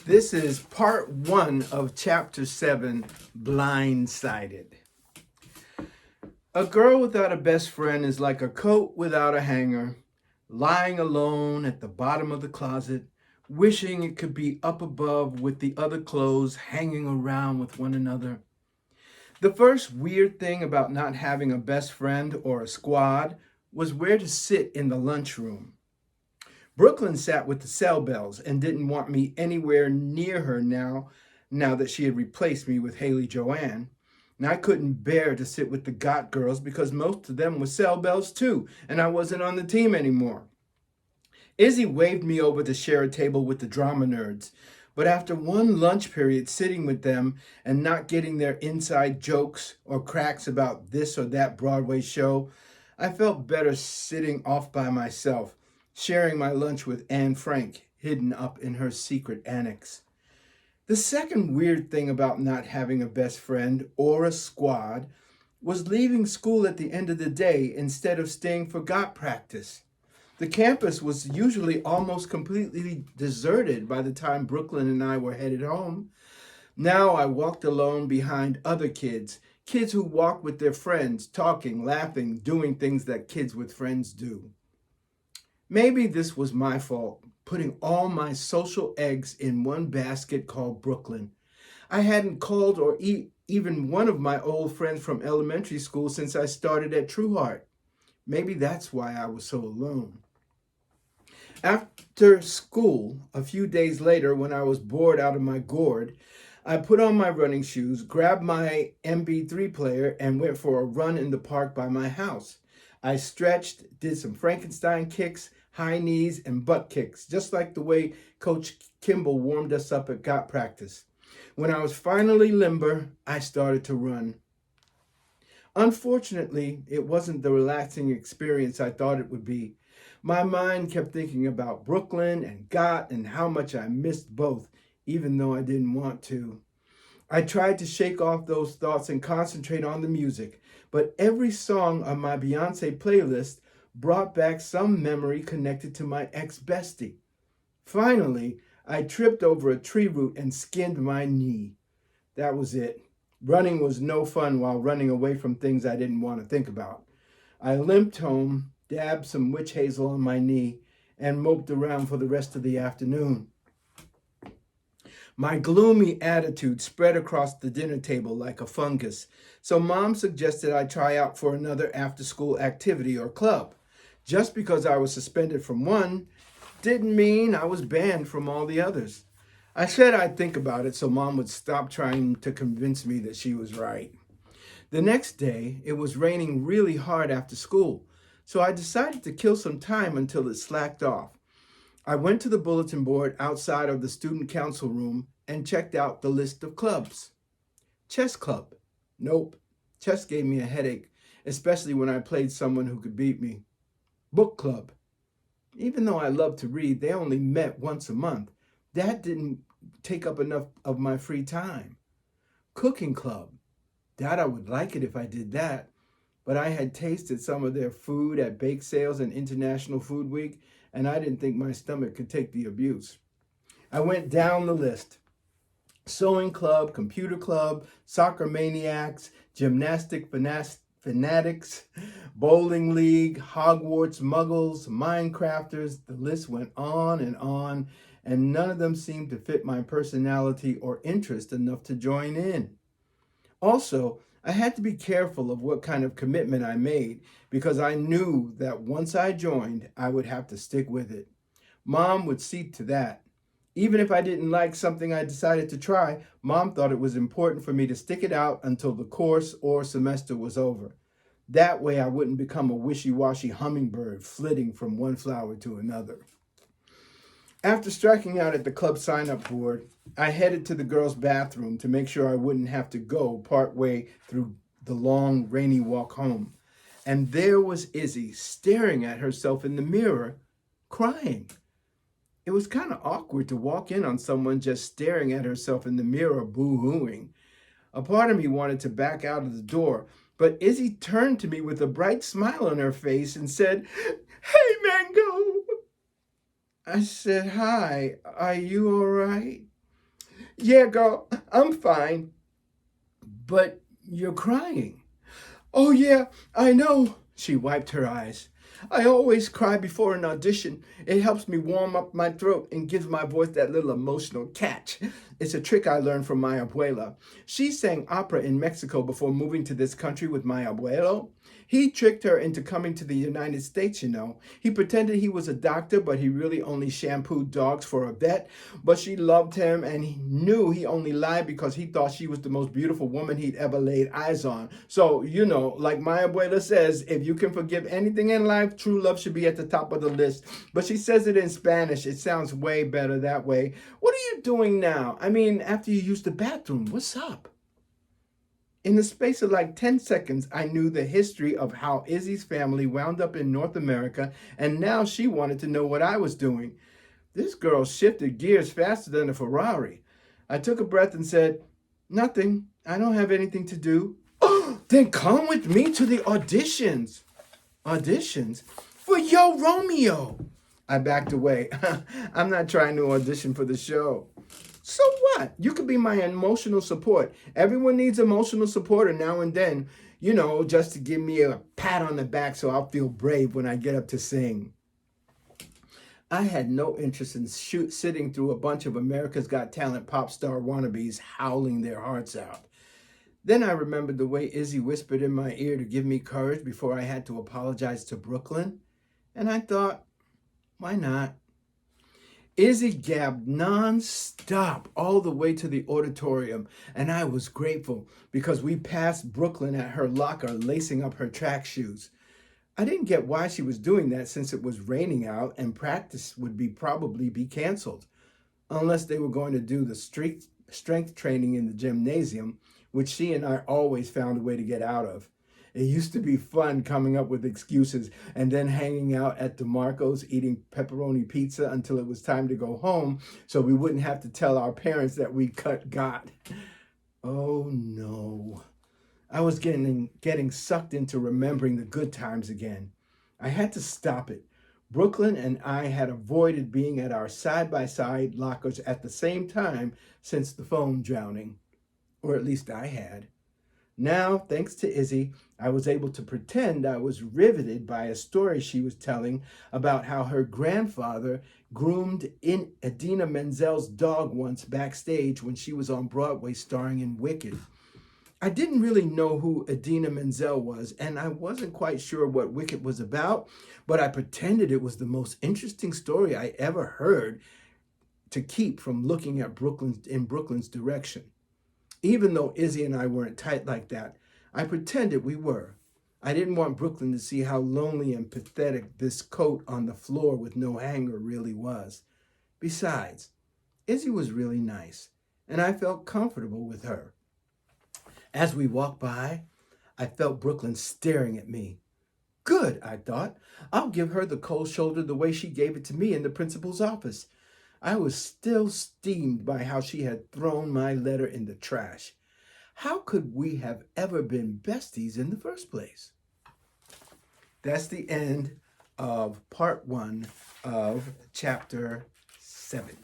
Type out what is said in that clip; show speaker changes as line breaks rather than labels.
This is part one of chapter 7, Blindsided. A girl without a best friend is like a coat without a hanger, lying alone at the bottom of the closet, wishing it could be up above with the other clothes hanging around with one another. The first weird thing about not having a best friend or a squad was where to sit in the lunchroom. Brooklyn sat with the Cell Bells and didn't want me anywhere near her now that she had replaced me with Haley Joanne. And I couldn't bear to sit with the Got girls because most of them were Cell Bells too, and I wasn't on the team anymore. Izzy waved me over to share a table with the drama nerds, but after one lunch period sitting with them and not getting their inside jokes or cracks about this or that Broadway show, I felt better sitting off by myself, sharing my lunch with Anne Frank, hidden up in her secret annex. The second weird thing about not having a best friend or a squad was leaving school at the end of the day instead of staying for GOT practice. The campus was usually almost completely deserted by the time Brooklyn and I were headed home. Now I walked alone behind other kids who walk with their friends, talking, laughing, doing things that kids with friends do. Maybe this was my fault, putting all my social eggs in one basket called Brooklyn. I hadn't called or even one of my old friends from elementary school since I started at Trueheart. Maybe that's why I was so alone. After school, a few days later, when I was bored out of my gourd, I put on my running shoes, grabbed my MP3 player, and went for a run in the park by my house. I stretched, did some Frankenstein kicks, high knees, and butt kicks, just like the way Coach Kimball warmed us up at GOT practice. When I was finally limber, I started to run. Unfortunately, it wasn't the relaxing experience I thought it would be. My mind kept thinking about Brooklyn and GOT and how much I missed both, even though I didn't want to. I tried to shake off those thoughts and concentrate on the music, but every song on my Beyonce playlist brought back some memory connected to my ex-bestie. Finally, I tripped over a tree root and skinned my knee. That was it. Running was no fun while running away from things I didn't want to think about. I limped home, dabbed some witch hazel on my knee, and moped around for the rest of the afternoon. My gloomy attitude spread across the dinner table like a fungus, so Mom suggested I try out for another after-school activity or club. Just because I was suspended from one didn't mean I was banned from all the others. I said I'd think about it so Mom would stop trying to convince me that she was right. The next day, it was raining really hard after school, so I decided to kill some time until it slacked off. I went to the bulletin board outside of the student council room and checked out the list of clubs. Chess club. Nope. Chess gave me a headache, especially when I played someone who could beat me. Book club. Even though I love to read, they only met once a month. That didn't take up enough of my free time. Cooking club. That I would like it if I did that, but I had tasted some of their food at bake sales and International Food Week, and I didn't think my stomach could take the abuse. I went down the list. Sewing club, computer club, soccer maniacs, gymnastic fanatics, bowling league, Hogwarts muggles, Minecrafters. The list went on, and none of them seemed to fit my personality or interest enough to join in. Also, I had to be careful of what kind of commitment I made because I knew that once I joined, I would have to stick with it. Mom would see to that. Even if I didn't like something I decided to try, Mom thought it was important for me to stick it out until the course or semester was over. That way I wouldn't become a wishy-washy hummingbird flitting from one flower to another. After striking out at the club sign-up board, I headed to the girls' bathroom to make sure I wouldn't have to go partway through the long, rainy walk home. And there was Izzy staring at herself in the mirror, crying. It was kind of awkward to walk in on someone just staring at herself in the mirror, boo-hooing. A part of me wanted to back out of the door, but Izzy turned to me with a bright smile on her face and said, "Hey, Mango." I said, "Hi, are you all right?" Yeah, girl, I'm fine. But you're crying. Oh, yeah, I know. She wiped her eyes. I always cry before an audition. It helps me warm up my throat and gives my voice that little emotional catch. It's a trick I learned from my abuela. She sang opera in Mexico before moving to this country with my abuelo. He tricked her into coming to the United States, you know. He pretended he was a doctor, but he really only shampooed dogs for a vet. But she loved him, and he knew he only lied because he thought she was the most beautiful woman he'd ever laid eyes on. So, you know, like my abuela says, if you can forgive anything in life, true love should be at the top of the list. But she says it in Spanish. It sounds way better that way. What are you doing now? I mean, after you used the bathroom, what's up? In the space of like 10 seconds, I knew the history of how Izzy's family wound up in North America, and now she wanted to know what I was doing. This girl shifted gears faster than a Ferrari. I took a breath and said, Nothing. I don't have anything to do. Then come with me to the auditions. Auditions? For Yo Romeo. I backed away. I'm not trying to audition for the show. So what? You could be my emotional support. Everyone needs emotional support now and then, you know, just to give me a pat on the back so I'll feel brave when I get up to sing. I had no interest in sitting through a bunch of America's Got Talent pop star wannabes howling their hearts out. Then I remembered the way Izzy whispered in my ear to give me courage before I had to apologize to Brooklyn. And I thought, why not? Izzy gabbed non-stop all the way to the auditorium, and I was grateful because we passed Brooklyn at her locker lacing up her track shoes. I didn't get why she was doing that since it was raining out and practice would probably be canceled, unless they were going to do the strength training in the gymnasium, which she and I always found a way to get out of. It used to be fun coming up with excuses and then hanging out at DeMarco's eating pepperoni pizza until it was time to go home so we wouldn't have to tell our parents that we got. Oh no. I was getting sucked into remembering the good times again. I had to stop it. Brooklyn and I had avoided being at our side-by-side lockers at the same time since the phone drowning. Or at least I had. Now, thanks to Izzy, I was able to pretend I was riveted by a story she was telling about how her grandfather groomed Idina Menzel's dog once backstage when she was on Broadway starring in Wicked. I didn't really know who Idina Menzel was, and I wasn't quite sure what Wicked was about, but I pretended it was the most interesting story I ever heard to keep from looking at Brooklyn's direction. Even though Izzy and I weren't tight like that, I pretended we were. I didn't want Brooklyn to see how lonely and pathetic this coat on the floor with no hanger really was. Besides, Izzy was really nice, and I felt comfortable with her. As we walked by, I felt Brooklyn staring at me. Good, I thought. I'll give her the cold shoulder the way she gave it to me in the principal's office. I was still steamed by how she had thrown my letter in the trash. How could we have ever been besties in the first place? That's the end of part 1 of chapter 7.